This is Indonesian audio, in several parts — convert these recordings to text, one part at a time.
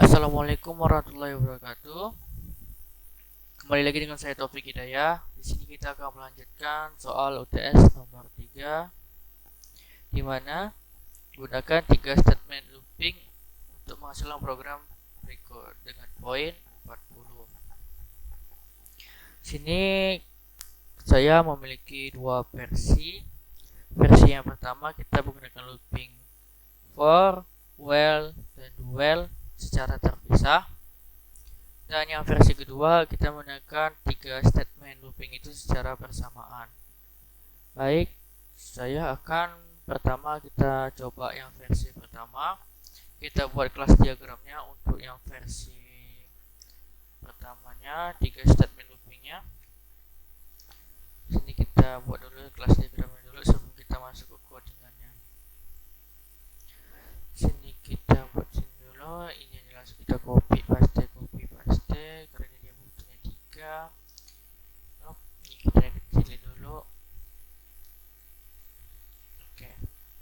Assalamualaikum warahmatullahi wabarakatuh. Kembali lagi dengan saya Taufik Hidayah. Di sini kita akan melanjutkan soal UTS nomor 3 di mana gunakan 3 statement looping untuk menghasilkan program berikut dengan poin 40. Sini saya memiliki dua versi. Versi yang pertama kita menggunakan looping for, while, dan while secara terpisah. Dan yang versi kedua kita menggunakan 3 statement looping itu secara bersamaan. Baik, saya akan pertama kita coba yang versi pertama. Kita buat kelas diagramnya untuk yang versi pertamanya, 3 statement loopingnya. Sini kita buat dulu kelas diagramnya dulu sebelum kita masuk ke codingannya. Sini kita buat sini dulu, ini langsung kita copy paste karena dia butuhnya 3. Ini kita kecilin dulu. Oke,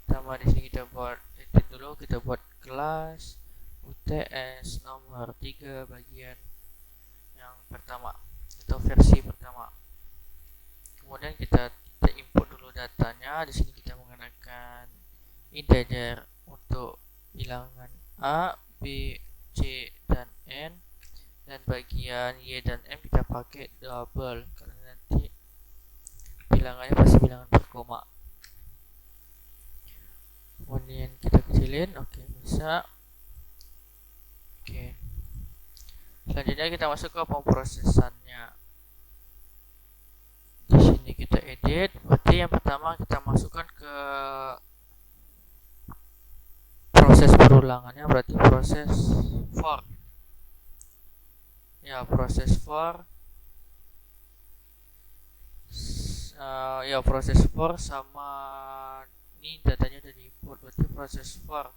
sama di sini kita buat edit dulu, kita buat kelas UTS nomor 3 bagian yang pertama atau versi pertama. Kemudian kita input dulu datanya. Di sini kita menggunakan integer untuk bilangan A, B, C, dan N, dan bagian Y dan M kita pakai double karena nanti bilangannya pasti bilangan berkoma. Kemudian kita kecilin, oke, bisa. Oke, selanjutnya kita masuk ke pemrosesannya. Di sini kita edit. Berarti yang pertama kita masukkan ke proses perulangannya, berarti proses for. Ya, proses for. Proses for sama ini datanya udah diinput, berarti proses for.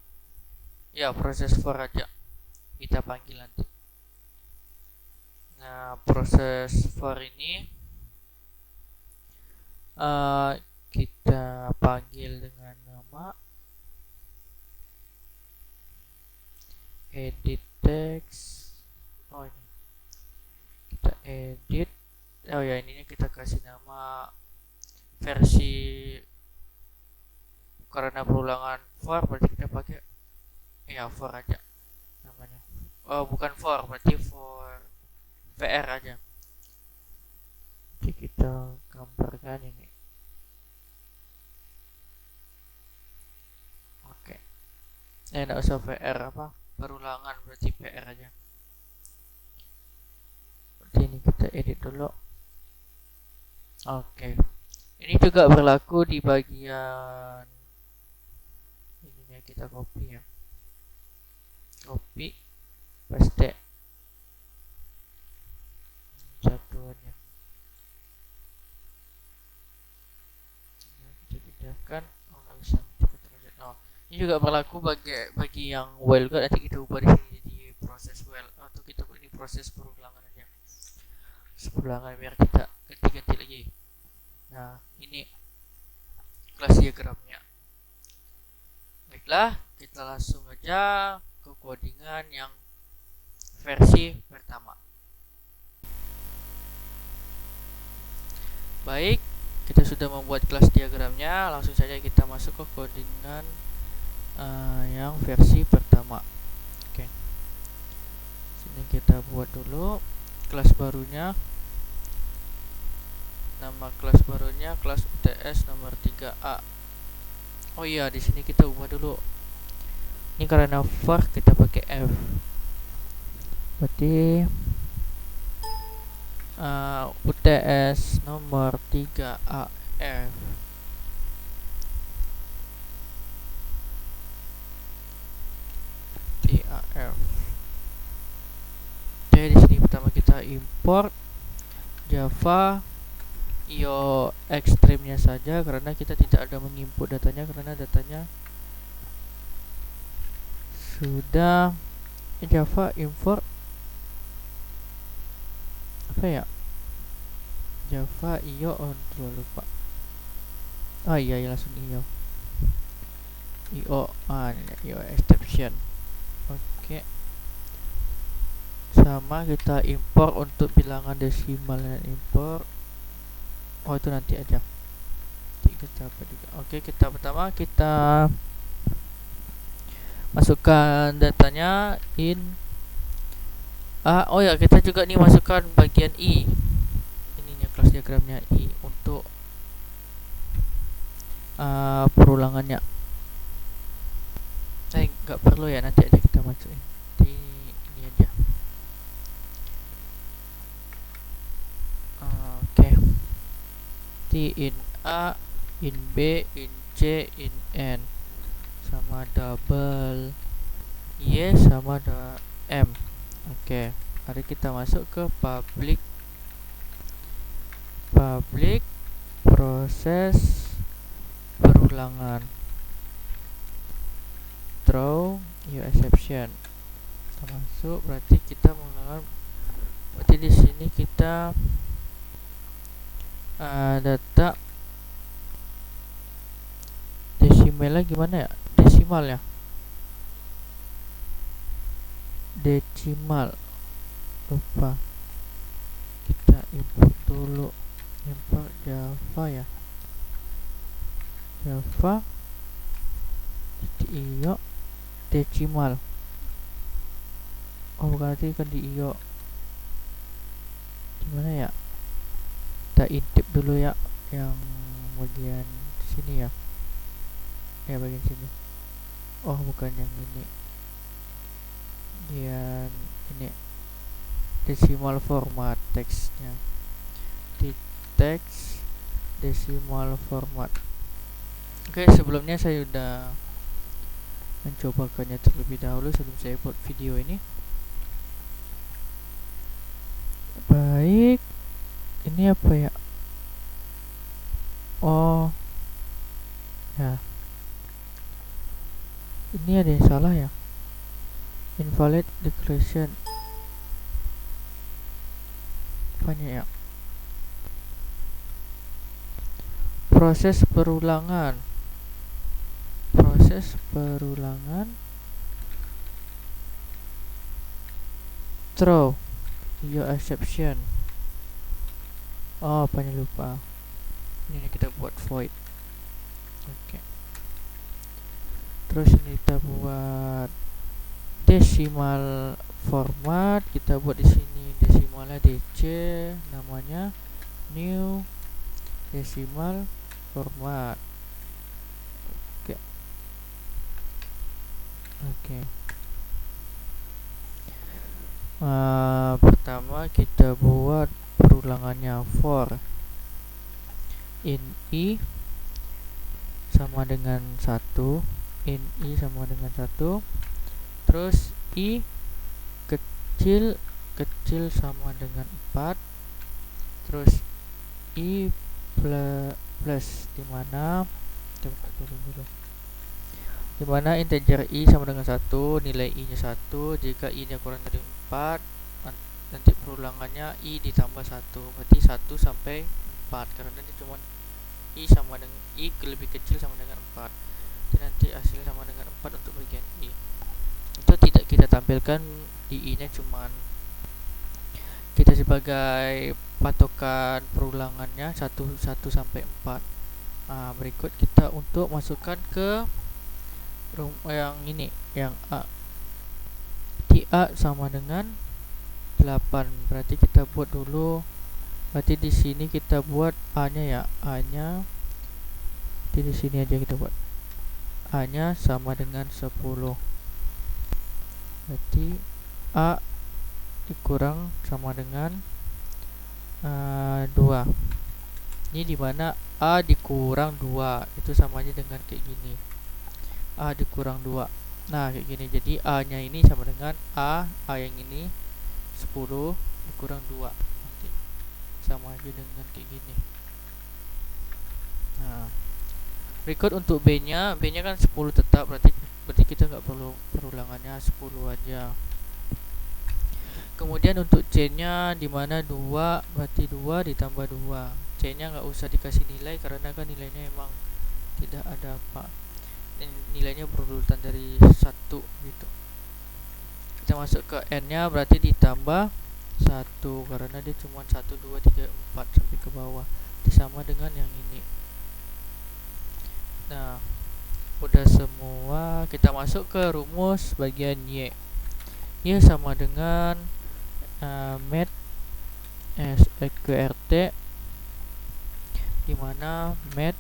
Ya, proses for aja kita panggil nanti. Nah, proses for ini kita panggil dengan nama edit text. Oh, ini kita edit. Oh ya, ini kita kasih nama versi karena perulangan for, berarti kita pakai for aja namanya. Oh, bukan for, berarti for VR aja. Jadi kita gambarkan ini. Oke. Enggak usah VR apa? Perulangan, berarti PR aja. Berarti ini kita edit dulu. Oke. Ini juga berlaku di bagian ininya, kita copy ya. Copy, paste. Satuannya. Kita pindahkan. Oh, nggak bisa. Ini juga berlaku bagi yang while juga, nanti kita ubah di sini jadi proses while, atau kita buat ini proses perulangan aja. Perulangan biar kita ganti-ganti lagi. Nah, ini kelas diagramnya. Baiklah, kita langsung aja ke codingan yang versi pertama. Baik, kita sudah membuat kelas diagramnya. Langsung saja kita masuk ke codingan yang versi pertama. Oke, sini kita buat dulu kelas barunya. Nama kelas barunya kelas UTS nomor 3A. Oh iya, di sini kita ubah dulu. Ini karena for kita pakai F. Berarti UTS nomor 3A F. TAF. Oke, di sini pertama kita import Java IO ekstrimnya saja karena kita tidak ada menginput datanya, karena datanya sudah Java import apa ya, Java IO, oh lupa. Oh iya, langsung IO IO exception. Oke, sama kita impor untuk bilangan desimal dan impor. Oh, itu nanti aja. Kita apa juga. Oke, pertama kita masukkan datanya in A. Oh ya, kita juga nih masukkan bagian I. Ininya kelas diagramnya I untuk perulangannya. Nggak perlu ya, nanti aja kita masukin di ini aja. Oke. T in A, in B, in C, in N sama double Y sama M. Oke, mari kita masuk ke public proses perulangan. Throw your exception. Kita masuk, berarti kita mengulangan. Berarti di sini kita data desimalnya gimana ya? Desimal ya? Decimal. Lupa. Kita import dulu. Import Java ya. Java iyo decimal. Oh, berarti kan di iyo. Gimana ya? Kita intip dulu ya yang bagian sini ya. Ya, bagian sini. Oh, bukan yang ini. Bagian ini decimal format teksnya. Di teks decimal format. Oke, sebelumnya saya udah mencobakannya terlebih dahulu sebelum saya buat video ini. Baik, ini apa ya? Oh ya, ini ada yang salah ya. Invalid declaration. Apanya ya? Proses perulangan. Throw your exception. Oh, apanya lupa. Ini kita buat void. Oke. Terus ini kita buat decimal format. Kita buat di sini desimalnya DC, namanya new decimal format. Oke. Pertama kita buat perulangannya for in I sama dengan 1, in I sama dengan 1, terus I kecil sama dengan 4, terus I plus dimana kita buka dulu dimana integer I sama dengan 1, nilai I nya 1. Jika I nya kurang dari 4, nanti perulangannya I ditambah 1, berarti 1 sampai 4, karena ini cuma I sama dengan I lebih kecil sama dengan 4. Jadi nanti hasilnya sama dengan 4 untuk bagian I. Itu tidak kita tampilkan di I nya, cuman kita sebagai patokan perulangannya 1 sampai 4. Berikut kita untuk masukkan ke yang ini, yang A. Di A sama dengan 8. Berarti kita buat dulu. Berarti di sini kita buat A-nya ya. A-nya di sini aja kita buat. A-nya sama dengan 10. Berarti A dikurang sama dengan 2. Ini dimana A dikurang 2 itu sama aja dengan kayak gini, A dikurang 2. Nah, kayak gini. Jadi A nya ini sama dengan A yang ini 10 dikurang 2, nanti sama aja dengan kayak gini. Nah, berikut untuk B nya kan 10 tetap, berarti kita nggak perlu perulangannya, 10 aja. Kemudian untuk C nya dimana 2, berarti 2 ditambah 2. C nya nggak usah dikasih nilai karena kan nilainya emang tidak ada apa, nilainya berurutan dari 1 gitu. kita masuk ke n nya berarti ditambah 1 karena dia cuma 1 2 3 4 sampai ke bawah. Itu sama dengan yang ini. Nah, udah semua, kita masuk ke rumus bagian y. Y sama dengan mat sqrt, dimana mat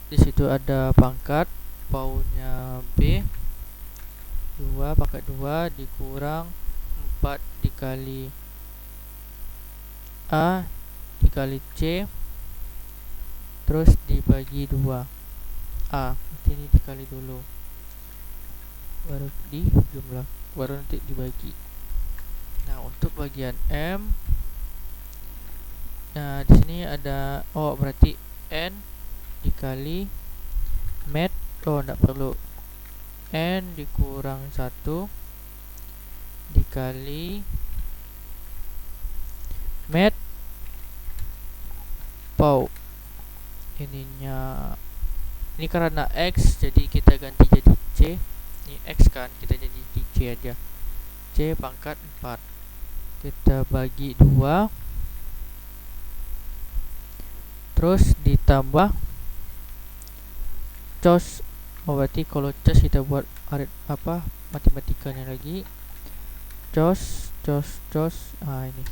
di situ ada pangkat paunya b 2 pangkat 2 dikurang 4 dikali a dikali c terus dibagi 2 a, ini dikali dulu baru dijumlah, baru nanti dibagi. Nah, untuk bagian m, nah di sini ada berarti n dikali mat, enggak perlu, n dikurang 1 dikali mat pau ininya. Ini karena x jadi kita ganti jadi c. Ini x kan, kita jadi di c aja. C pangkat 4 kita bagi 2 terus ditambah cos. Berarti kalau cos kita buat matematikanya lagi. Cos. Ini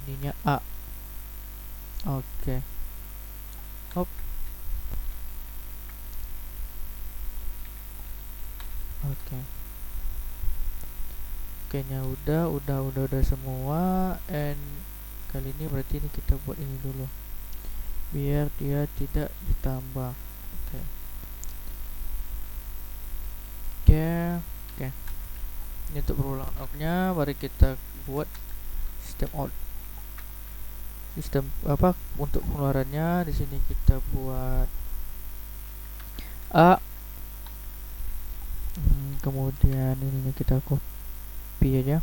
ininya a. Oke. Hop. Oke. Oke-nya udah semua. And kali ini berarti ini kita buat ini dulu biar dia tidak ditambah. Oke. Ini untuk perulangan out-nya. Mari kita buat sistem out. Sistem untuk pengeluarannya di sini kita buat a. Kemudian ininya kita copy aja.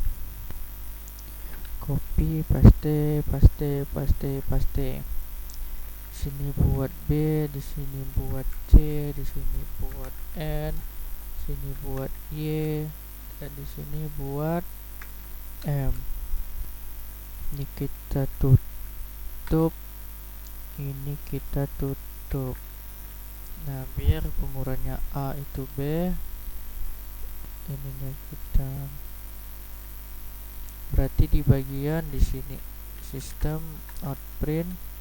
Copy, paste. Sini buat b, di sini buat c, di sini buat n, sini buat y, dan di sini buat m. Ini kita tutup, ini kita tutup. Nah, biar pengurannya a itu b, ininya kita berarti di bagian di sini sistem out print.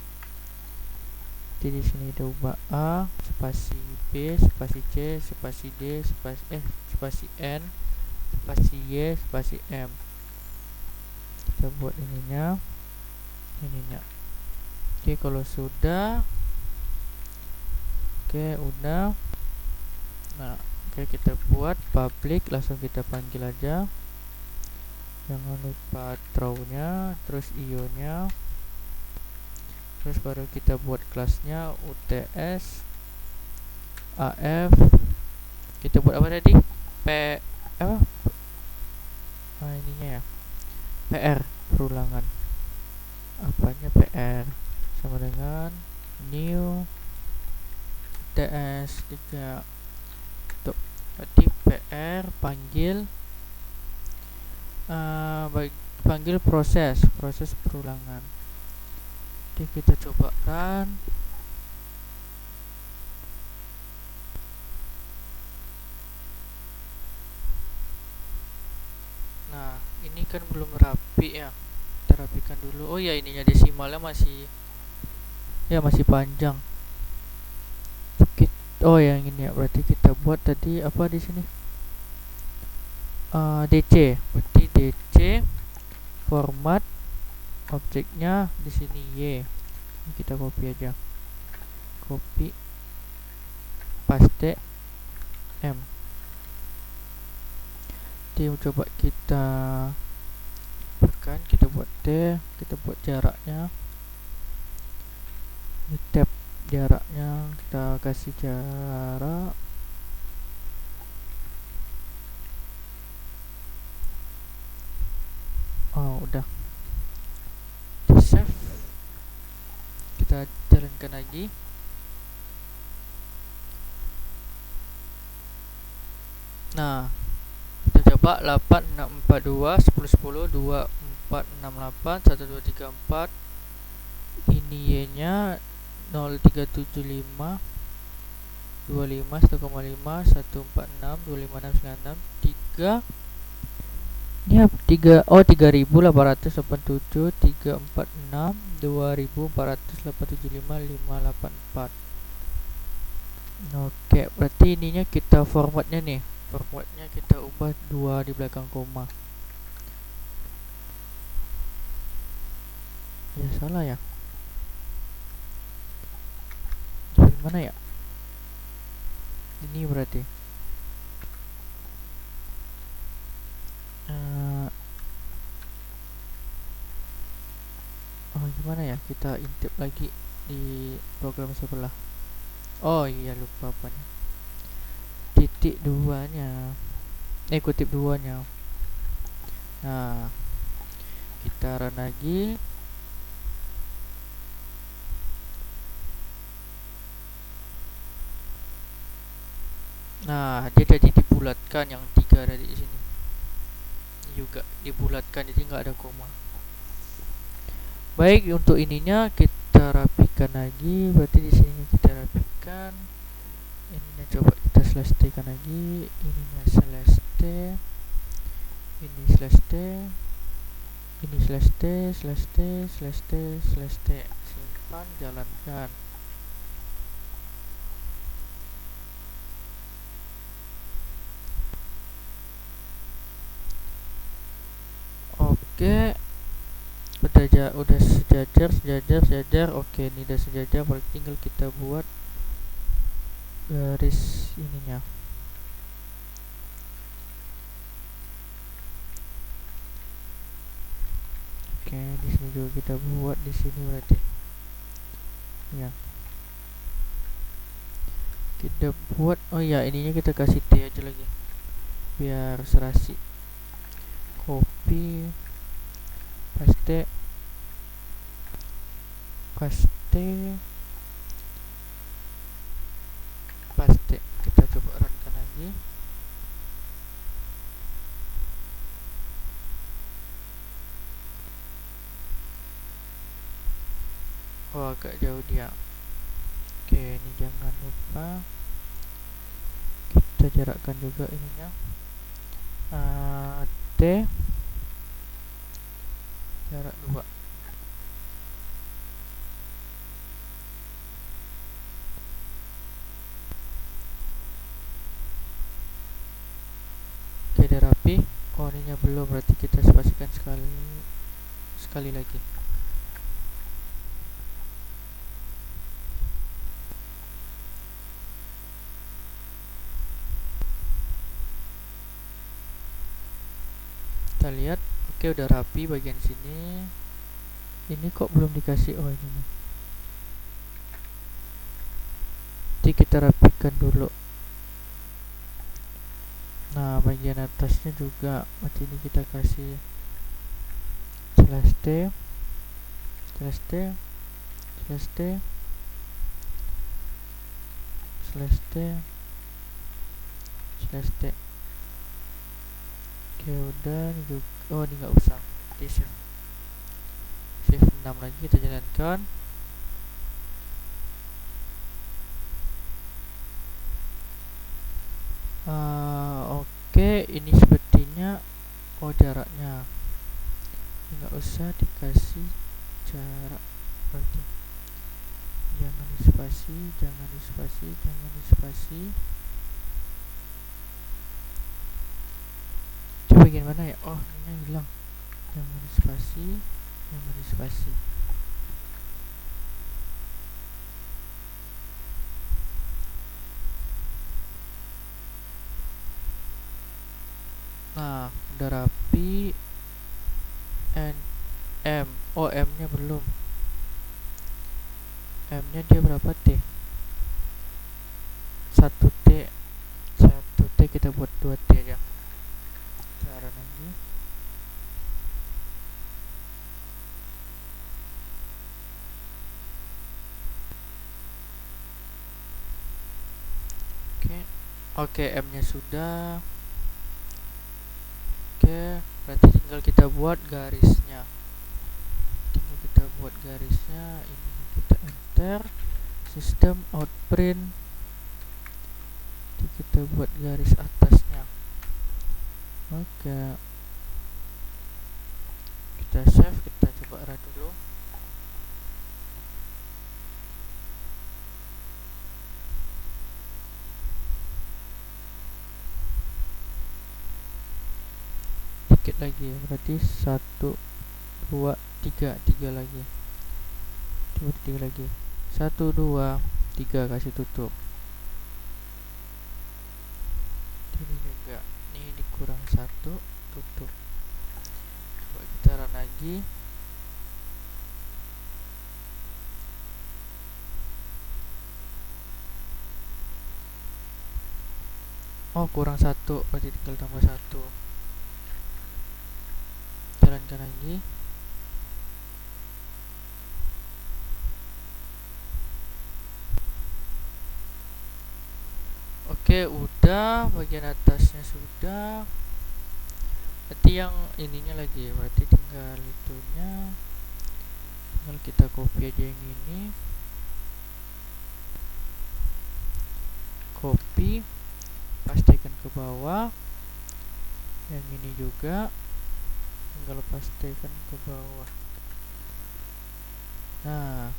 Jadi di sini kita ubah a spasi b spasi c spasi d spasi n spasi y spasi m. Kita buat ininya. Oke, kalau sudah, udah. Nah, kita buat public, langsung kita panggil aja. Jangan lupa throw-nya, terus io-nya, terus baru kita buat kelasnya UTS AF. Kita buat apa tadi? Ininya ya, PR perulangan. Apanya PR? Sama dengan new UTS 3. Berarti PR panggil proses perulangan. Jadi kita coba run. Nah, ini kan belum rapi ya. Kita rapikan dulu. Oh ya, ininya desimalnya masih panjang. Oh, yang ini ya. Berarti kita buat tadi apa di sini? DC. Berarti DC format objeknya di sini y. Ini kita copy aja. Copy paste m. Jadi coba kita tekan, kita buat T, kita buat jaraknya. Ini tab jaraknya, kita kasih jarak. Udah di save, kita jalankan lagi. Nah, kita coba 8 6 4 2 10 10 2 4 6 8 1 2 3 4. Ini y nya 0375 25 1,5 146 256 96 3. Ini apa? 3, oh 3887 346 2485 584. Oke, berarti ininya kita formatnya nih. Formatnya kita ubah 2 di belakang koma. Ya salah ya. Jadi mana ya? Ini berarti. Oh gimana ya? Kita intip lagi di program sebelah. Oh iya, lupa apa nih. Titik duanya. Kutip duanya. Nah, kita run lagi. Nah, dia jadi dibulatkan yang 3 ada di sini. Juga dibulatkan, jadi nggak ada koma. Baik, untuk ininya kita rapikan lagi. Berarti di sini kita rapikan. Ininya coba kita slash t kan lagi. Ininya slash t. Ini slash t. Ini slash t, slash t, slash t, slash t. Simpan, jalankan. Oke, udah sejajar. Oke, ini udah sejajar. Berarti tinggal kita buat garis ininya. Oke, di sini juga kita buat di sini berarti. Ya. Kita buat, oh ya, ininya kita kasih T aja lagi. Biar serasi. Copy, paste, kita coba runkan lagi. Oh, agak jauh dia. Oke, ini jangan lupa kita jarakkan juga ininya. T jarak 2. Oke, udah rapi. Oh, ininya belum, berarti kita spasikan sekali lagi. Kita lihat. Oke, udah rapi bagian sini. Ini kok belum dikasih, oh ini nih. Nanti kita rapikan dulu. Nah, bagian atasnya juga berarti ini kita kasih slash t, slash t, slash t, slash t, slash t. Oke, udah. Ini juga, oh ini nggak usah. Oke, save 6 lagi, kita jalankan. Oke, ini sepertinya jaraknya ini nggak usah dikasih jarak, berarti jangan dispasi. Coba bagaimana ya? Oh, ini bilang jangan dispasi. Nah, udah rapi. M, oh M nya belum. M nya dia berapa T? 1T. Kita buat 2T aja. Cara lagi. Oke, M nya sudah. Oke, berarti tinggal kita buat garisnya. Ini kita enter sistem outprint. Kita buat garis atasnya. Oke, kita save, kita coba run dulu. Dikit lagi, berarti 1 2 3 lagi. Coba 3 lagi. 1 2 3, kasih tutup. Ini juga, ini dikurang 1, tutup. Coba kita run lagi. Oh, kurang 1, berarti tinggal tambah 1. Jalankan lagi. Oke, udah, bagian atasnya sudah. Berarti yang ininya lagi, berarti tinggal itunya. Tinggal kita copy aja yang ini. Copy, pastikan ke bawah. Yang ini juga tinggal pastikan ke bawah. Nah,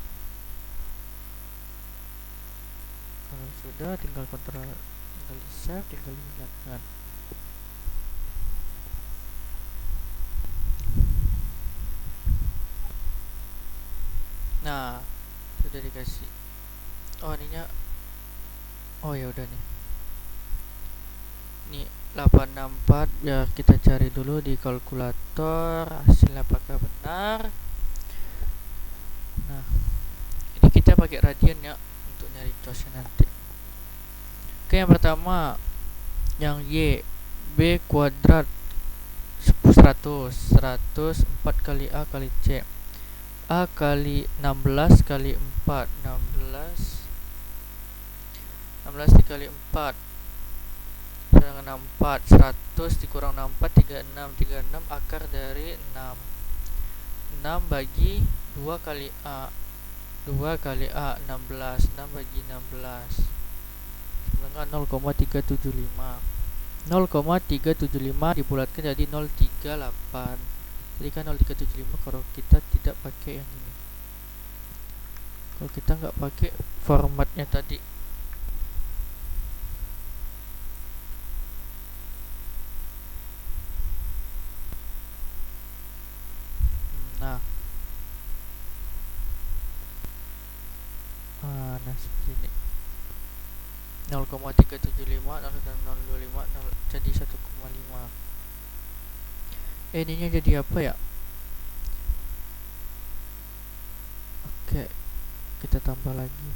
kalau sudah tinggal kontrol, tinggal di save, tinggal dinyalakan. Nah, sudah dikasih. Oh, ininya. Oh ya udah nih. Ini 864, ya kita cari dulu di kalkulator hasilnya apakah benar. Nah, ini kita pakai radian ya untuk nyari tosnya nanti. Oke, yang pertama yang Y, B kuadrat 100 4 kali A kali C. A kali 16 kali 4, 16 dikali 4, sedangkan 64, 100 dikurang 64, 36 akar dari 6 bagi 2 kali A, 16 bagi 16, sedangkan 0,375 dibulatkan jadi 038. Jadi kan 0,375 kalau kita tidak pakai yang ini, kalau kita nggak pakai formatnya tadi. Nah seperti ini, 0,375 dan 025 jadi 1,5. Ininya jadi apa ya? Oke, kita tambah lagi.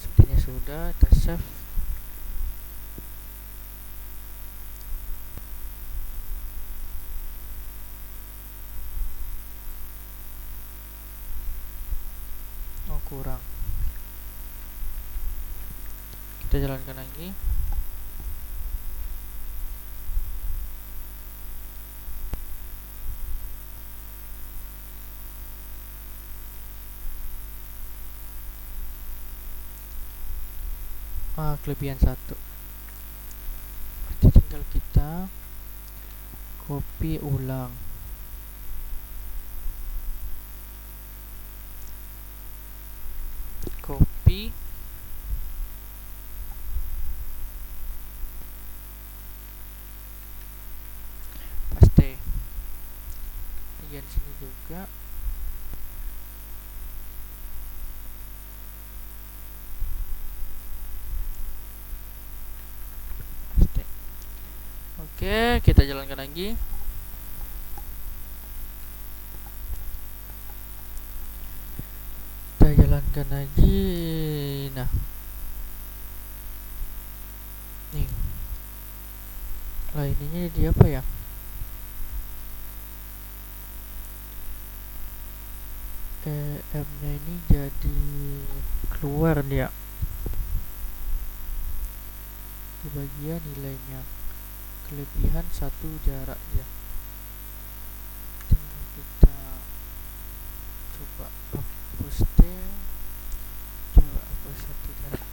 Sepertinya sudah, kita save. Oh, kurang. Kita jalankan lagi. Kelebihan 1. Berarti tinggal kita copy ulang. Copy, paste. Bagian sini juga. Paste. Oke, kita jalankan lagi. Kita jalankan lagi. Nah, nih, lah ininya jadi apa ya? M nya ini jadi keluar dia. di bagian nilainya. Kelebihan 1 jaraknya. Tinggal kita coba paste, coba apa 1 jarak.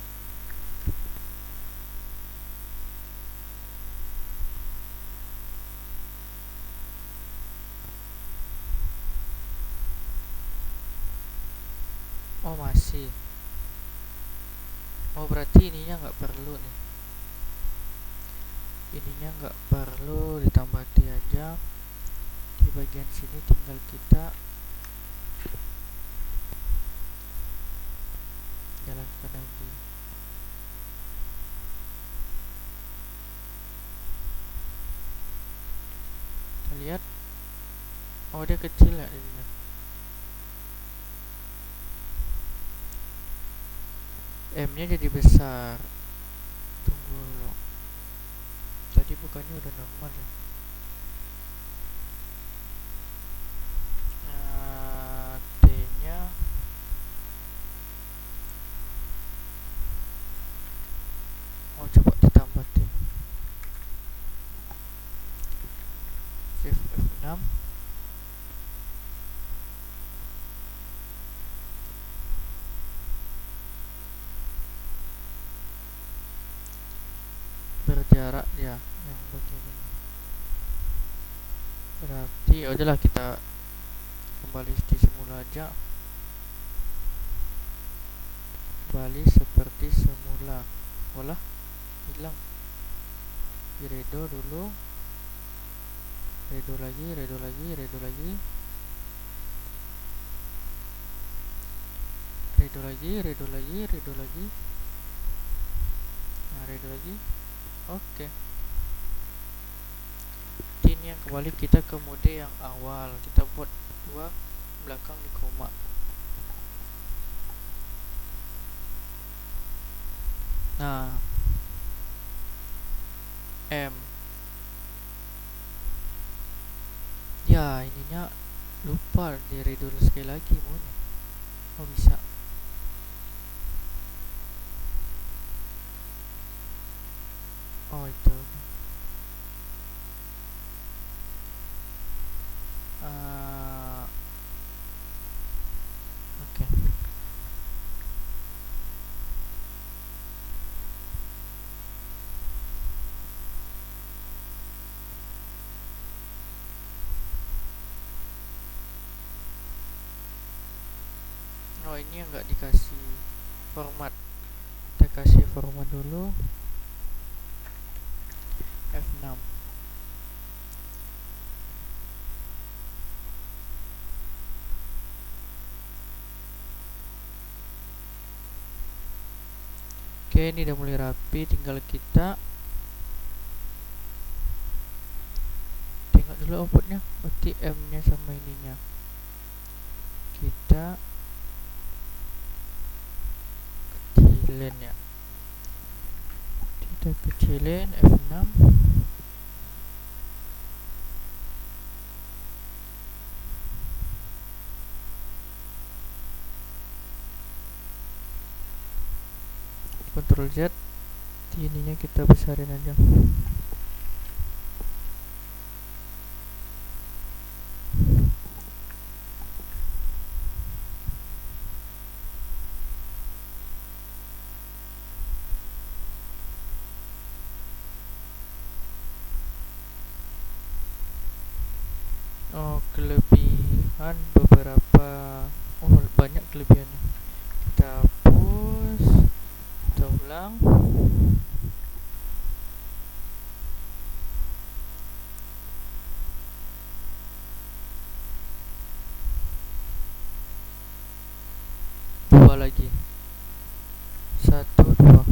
Oh masih. Oh berarti ininya nggak perlu nih. Ininya nggak perlu, ditambah T aja. Di bagian sini tinggal kita jalankan lagi. Kita lihat. Oh dia kecil ya ininya. M nya jadi besar. Tunggu dulu. Tadi bukannya udah normal ya. T nya coba ditambah T. Shift F6. Berjarak ya yang begini. Berarti udahlah kita kembali di semula aja. Kembali seperti semula. Olah hilang. Di redo dulu. Redo lagi, redo lagi, redo lagi. Redo lagi, redo lagi, redo lagi. Nah, redo lagi. Oke. Ini yang kembali kita ke mode yang awal. Kita buat 2 belakang di koma. Nah, M. Ya, ininya lupa di redo sekali lagi maunya. Oh bisa. Oh itu. Oke. Oh ini yang nggak dikasih format. Kita kasih format dulu. F6. Oke, ini udah mulai rapi. Tinggal kita tengok dulu outputnya. Berarti M nya sama ininya. Kita kecilin ya. Kita kecilin F6. Ctrl Z. Ininya kita besarin aja. Oh, kelebihan beberapa. Oh, banyak kelebihannya. Kita hapus. Kita ulang. Dua lagi. 1, 2.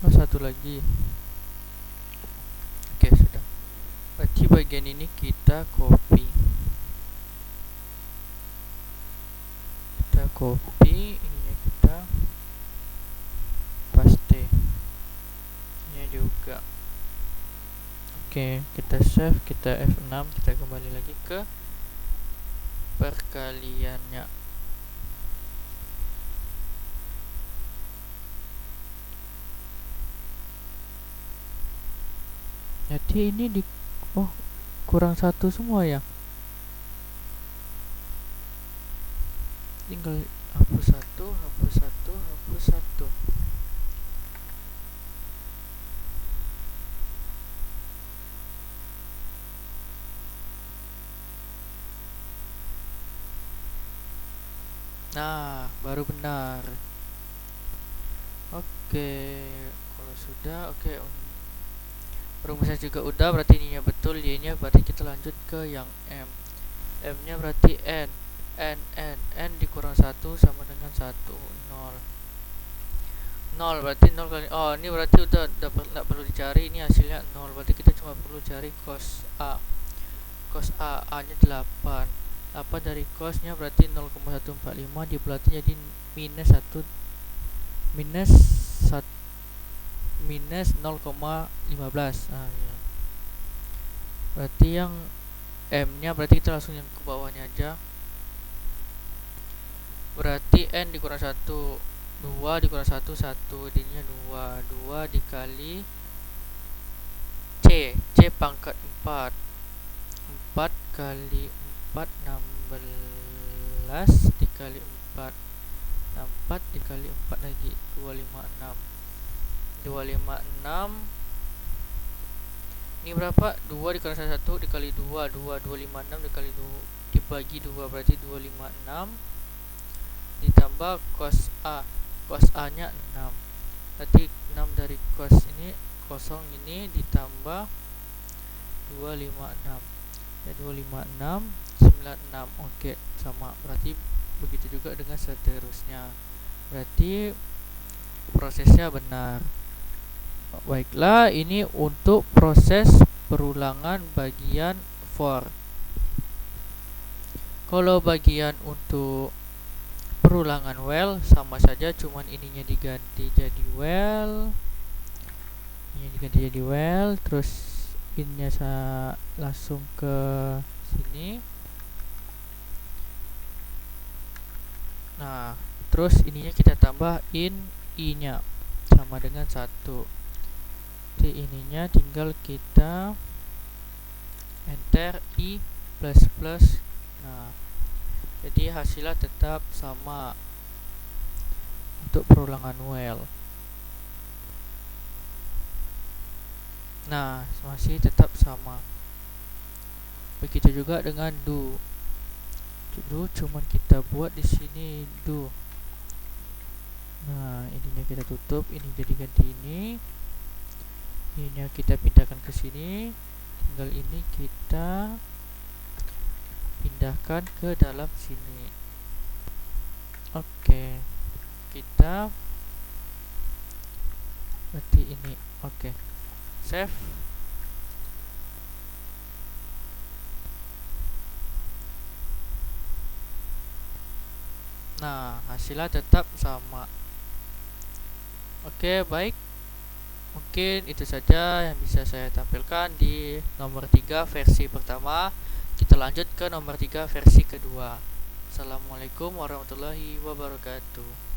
Oh, 1 lagi. Oke, sudah. Berarti bagian ini kita copy. Kita copy, ininya kita paste. Ini juga. Oke, kita save, kita F6, kita kembali lagi ke perkaliannya. Jadi ini kurang satu semua ya. Tinggal hapus satu, hapus satu, hapus satu. Nah, baru benar. Oke, kalau sudah, oke. Rumusnya juga udah, berarti ininya betul, Y-nya berarti kita lanjut ke yang M. M-nya berarti N dikurang 1 sama dengan 1, 0. 0 berarti 0 kali, oh ini berarti udah nggak perlu dicari, ini hasilnya 0, berarti kita cuma perlu cari cos A. Cos A nya 8 dari cosnya berarti 0,145 dibulatin jadi minus 1 minus 0,15. Nah, ya. Berarti yang M nya berarti kita langsung yang ke bawahnya aja. Berarti N dikurang 1, 2 dikurang 1, 1, jadinya 2 dikali C pangkat 4 kali 4, 16 dikali 4, 64 dikali 4 lagi, 256. Ini berapa? 2 dikali 1 dikali 2, 256 dikali 2 dibagi 2 berarti 256 ditambah cos A. Cos A nya 6. Berarti 6 dari cos ini kosong ini ditambah 256. Ya 256 96. Oke, sama. Berarti begitu juga dengan seterusnya. Berarti prosesnya benar. Baiklah, ini untuk proses perulangan bagian for. Kalau bagian untuk perulangan while sama saja, cuman ininya diganti jadi while, ini diganti jadi while, terus innya saya langsung ke sini. Nah, terus ininya kita tambah in i-nya sama dengan 1. Jadi ininya tinggal kita enter i plus. Nah, jadi hasilnya tetap sama untuk perulangan while. Nah, masih tetap sama. Begitu juga dengan do. Do cuman kita buat di sini do. Nah, ininya kita tutup, ini jadi ganti ini. Ininya kita pindahkan ke sini. Tinggal ini kita pindahkan ke dalam sini. Oke. Kita berarti ini. Oke. Save. Nah, hasilnya tetap sama. Oke, baik. Mungkin itu saja yang bisa saya tampilkan di nomor 3 versi pertama. Kita lanjut ke nomor 3 versi kedua. Assalamualaikum warahmatullahi wabarakatuh.